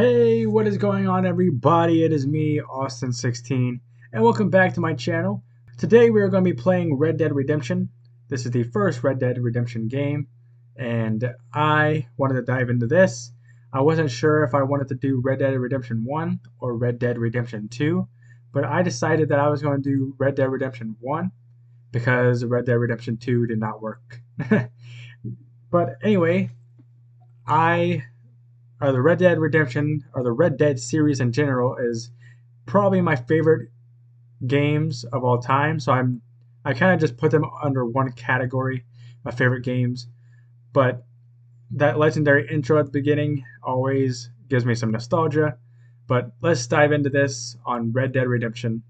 Hey, what is going on, everybody? It is me, Austin16, and welcome back to my channel. Today we are going to be playing Red Dead Redemption. This is the first Red Dead Redemption game, and I wanted to dive into this. I wasn't sure if I wanted to do Red Dead Redemption 1 or Red Dead Redemption 2, but I decided that I was going to do Red Dead Redemption 1 because Red Dead Redemption 2 did not work. But anyway, the Red Dead Redemption, or the Red Dead series in general, is probably my favorite games of all time. So I kind of just put them under one category, my favorite games. But that legendary intro at the beginning always gives me some nostalgia. But let's dive into this on Red Dead Redemption.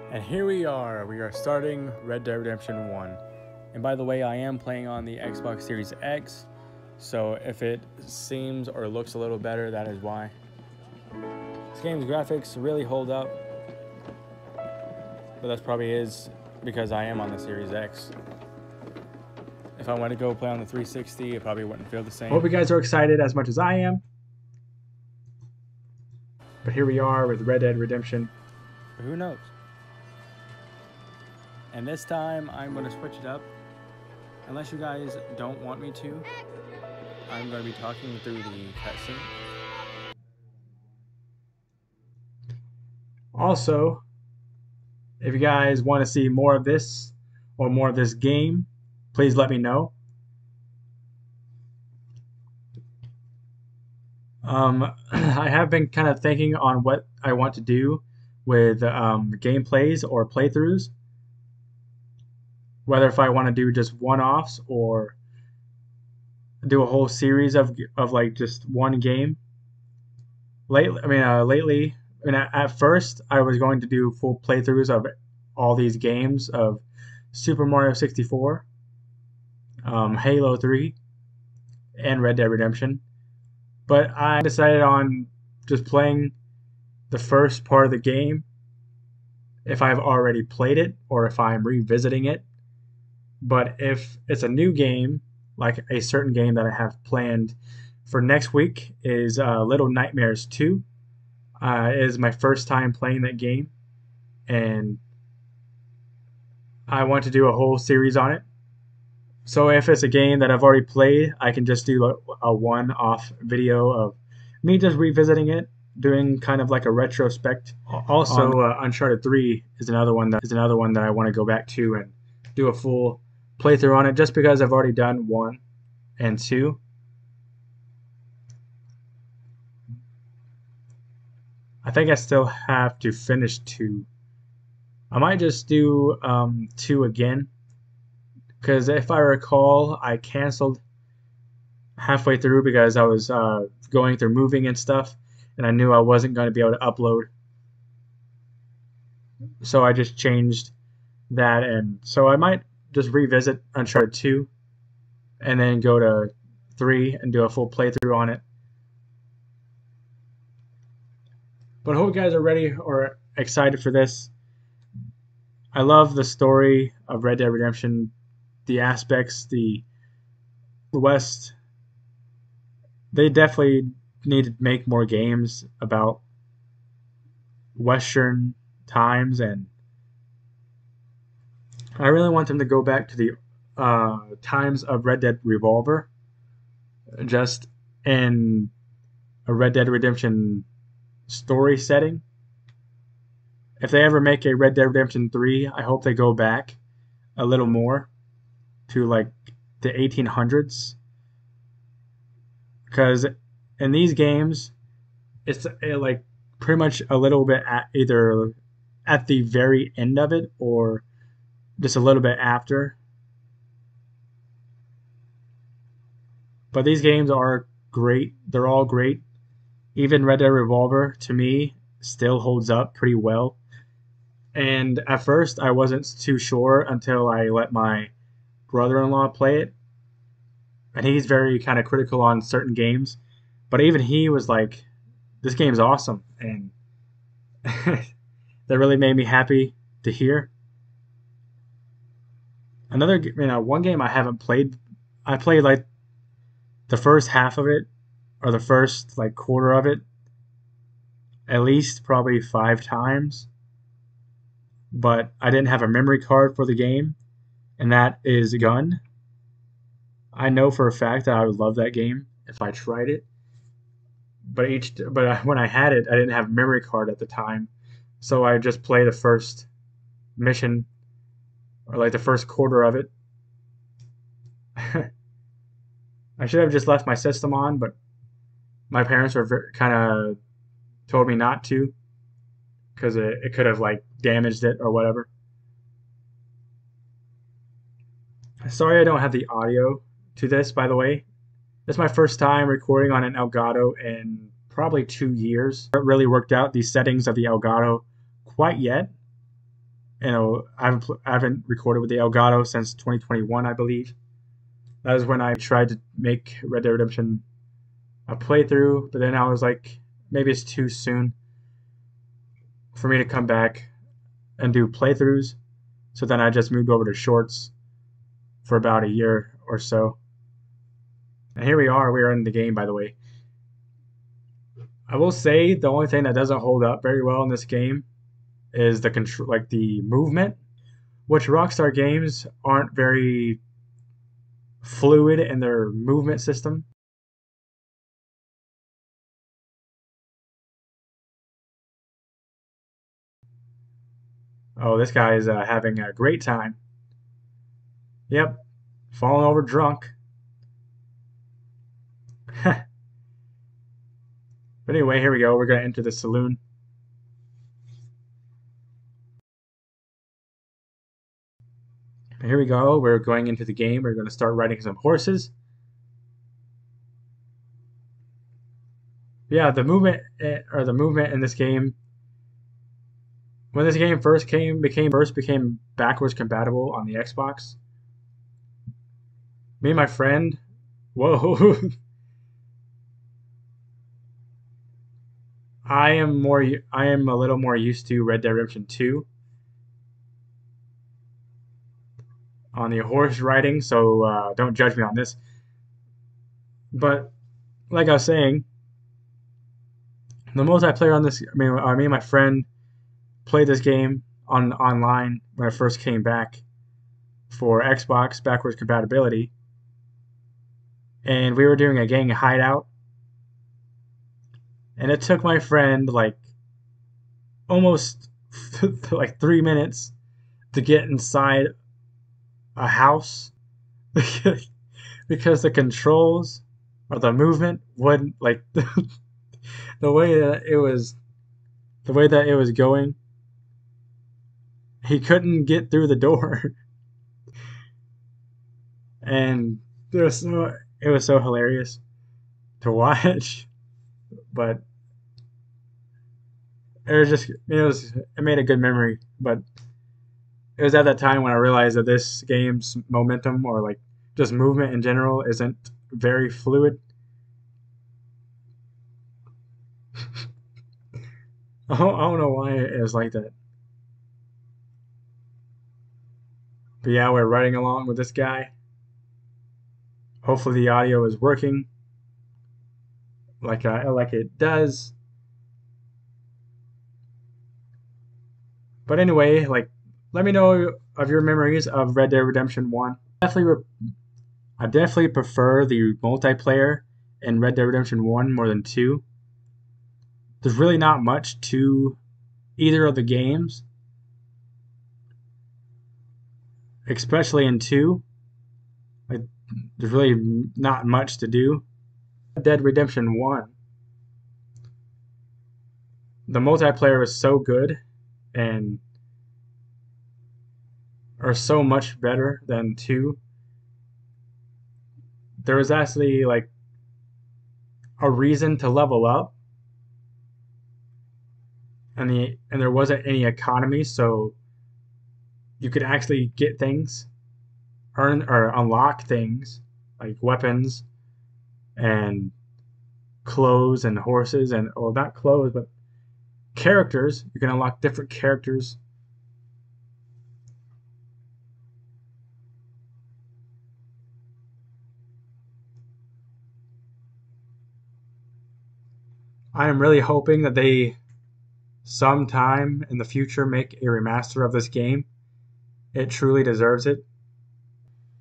And here we are starting Red Dead Redemption 1. And by the way, I am playing on the Xbox Series X, so if it seems or looks a little better, that is why. This game's graphics really hold up, but that's probably is because I am on the Series X. If I want to go play on the 360, it probably wouldn't feel the same. Hope you guys are excited as much as I am. But here we are with Red Dead Redemption. But who knows? And this time, I'm going to switch it up. Unless you guys don't want me to, I'm going to be talking through the cutscene. Also, if you guys want to see more of this or more of this game, please let me know. I have been kind of thinking on what I want to do with gameplays or playthroughs. Whether if I want to do just one-offs or do a whole series of like just one game. Lately, at first I was going to do full playthroughs of all these games of Super Mario 64, Halo 3, and Red Dead Redemption. But I decided on just playing the first part of the game if I've already played it or if I'm revisiting it. But if it's a new game, like a certain game that I have planned for next week is Little Nightmares 2. It is my first time playing that game, and I want to do a whole series on it. So if it's a game that I've already played, I can just do a one-off video of me just revisiting it, doing kind of like a retrospect. Also, Uncharted 3 is another one that I want to go back to and do a full playthrough on it, just because I've already done 1 and 2. I think I still have to finish 2. I might just do 2 again, because if I recall, I canceled halfway through because I was going through moving and stuff, and I knew I wasn't going to be able to upload. So I just changed that, and so I might just revisit Uncharted 2 and then go to 3 and do a full playthrough on it. But I hope you guys are ready or excited for this. I love the story of Red Dead Redemption, the aspects, the West. They definitely need to make more games about Western times, and I really want them to go back to the times of Red Dead Revolver, just in a Red Dead Redemption story setting. If they ever make a Red Dead Redemption 3, I hope they go back a little more to like the 1800s, because in these games it's like pretty much a little bit either at the very end of it or just a little bit after. But these games are great. They're all great. Even Red Dead Revolver, to me, still holds up pretty well. And at first, I wasn't too sure until I let my brother-in-law play it. And he's very kind of critical on certain games. But even he was like, this game's awesome. And that really made me happy to hear. Another, one game I haven't played. I played like the first half of it, or the first like quarter of it, at least probably 5 times. But I didn't have a memory card for the game, and that is Gun. I know for a fact that I would love that game if I tried it. But when I had it, I didn't have a memory card at the time, so I just play the first mission or like the first quarter of it. I should have just left my system on, but my parents were kind of told me not to because it could have like damaged it or whatever. Sorry I don't have the audio to this, by the way. This is my first time recording on an Elgato in probably 2 years. It really worked out the settings of the Elgato quite yet. I haven't recorded with the Elgato since 2021, I believe. That was when I tried to make Red Dead Redemption a playthrough, but then I was like, maybe it's too soon for me to come back and do playthroughs. So then I just moved over to shorts for about a year or so. And here we are in the game, by the way. I will say the only thing that doesn't hold up very well in this game is the control, like the movement, which Rockstar games aren't very fluid in their movement system. Oh, this guy is having a great time. Yep, falling over drunk. But anyway, here we go. We're going to enter the saloon. Here we go. We're going into the game. We're going to start riding some horses. Yeah, the movement in this game, when this game first became backwards compatible on the Xbox. Me and my friend, whoa, I am a little more used to Red Dead Redemption 2 on the horse riding, so don't judge me on this. But like I was saying, the multiplayer on this, me and my friend played this game on online when I first came back for Xbox backwards compatibility, and we were doing a gang hideout, and it took my friend like almost like 3 minutes to get inside a house because the controls or the movement wouldn't like the way that it was the way that it was going. He couldn't get through the door, and it was so hilarious to watch. But it made a good memory. But it was at that time when I realized that this game's momentum or like just movement in general isn't very fluid. I don't know why it was like that. But yeah, we're riding along with this guy. Hopefully the audio is working like it does. But anyway, like let me know of your memories of Red Dead Redemption 1. I definitely prefer the multiplayer in Red Dead Redemption 1 more than 2. There's really not much to either of the games, especially in 2. Like there's really not much to do. Red Dead Redemption 1, the multiplayer is so good and are so much better than 2. There was actually like a reason to level up, and there wasn't any economy, so you could actually get things, earn or unlock things like weapons and clothes and horses and well, not clothes, but characters. You can unlock different characters. I am really hoping that they sometime in the future make a remaster of this game. It truly deserves it.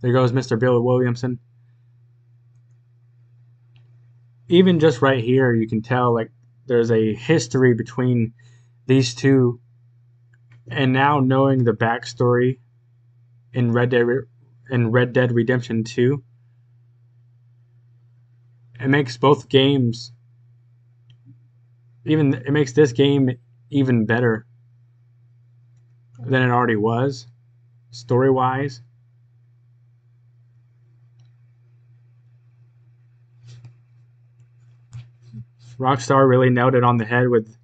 There goes Mr. Bill Williamson. Even just right here, you can tell like there's a history between these two. And now knowing the backstory in Red Dead Redemption 2, it makes both games it makes this game even better than it already was, story-wise. Rockstar really nailed it on the head with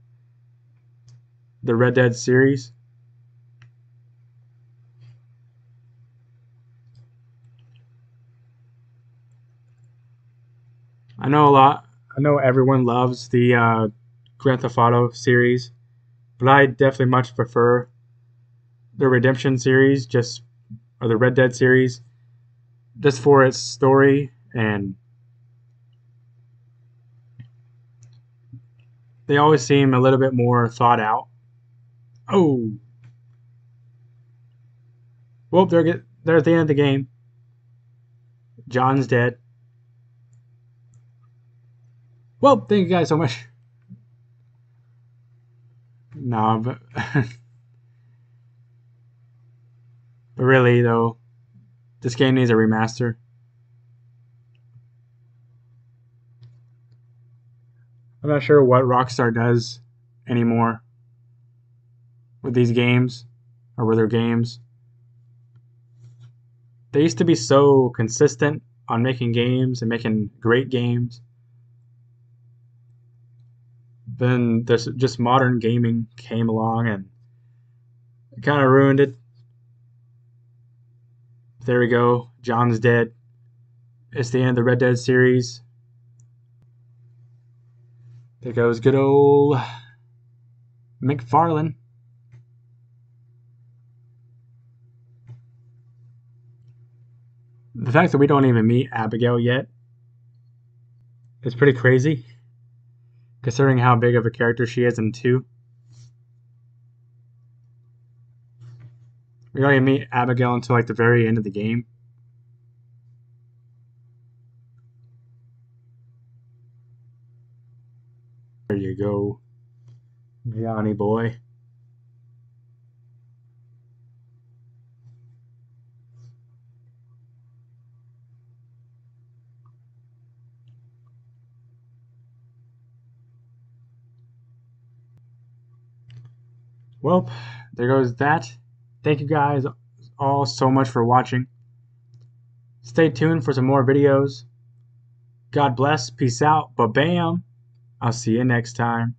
the Red Dead series. I know everyone loves the Grand Theft Auto series, but I definitely much prefer the Redemption series, or the Red Dead series, just for its story, and they always seem a little bit more thought out. Oh, well, they're at the end of the game. John's dead. Well, thank you guys so much. No, but but really though, this game needs a remaster. I'm not sure what Rockstar does anymore with these games or with their games. They used to be so consistent on making games and making great games. Then this just modern gaming came along and kind of ruined it. There we go. John's dead. It's the end of the Red Dead series. There goes good old McFarlane. The fact that we don't even meet Abigail yet is pretty crazy, considering how big of a character she is in 2. We don't even meet Abigail until like the very end of the game. There you go, Johnny boy. Well, there goes that. Thank you guys all so much for watching. Stay tuned for some more videos. God bless. Peace out. Ba-bam. I'll see you next time.